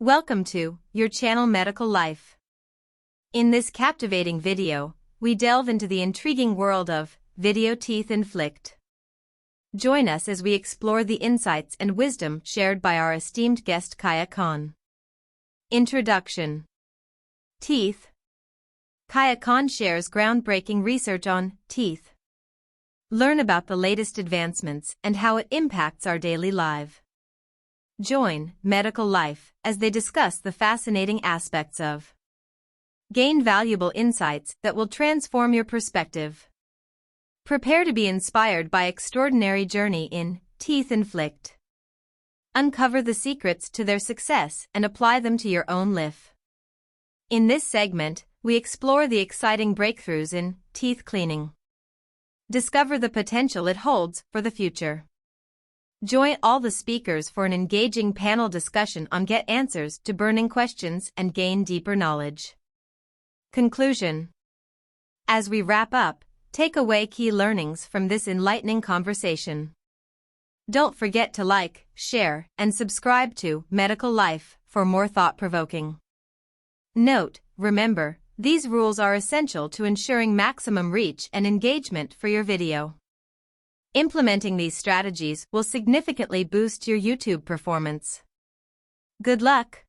Welcome to your channel Medical Life. In this captivating video, we delve into the intriguing world of video teeth inflict. Join us as we explore the insights and wisdom shared by our esteemed guest Kaya Khan. Introduction. Teeth. Kaya Khan shares groundbreaking research on teeth. Learn about the latest advancements and how it impacts our daily life. Join Medical Life as they discuss the fascinating aspects of. Gain valuable insights that will transform your perspective. Prepare to be inspired by extraordinary journey in teeth inflict. Uncover the secrets to their success and apply them to your own life. In this segment, we explore the exciting breakthroughs in teeth cleaning. Discover the potential it holds for the future. Join all the speakers for an engaging panel discussion on get answers to burning questions and gain deeper knowledge. Conclusion. As we wrap up, take away key learnings from this enlightening conversation. Don't forget to like, share, and subscribe to Medical Life for more thought-provoking. Note, remember, these rules are essential to ensuring maximum reach and engagement for your video. Implementing these strategies will significantly boost your YouTube performance. Good luck!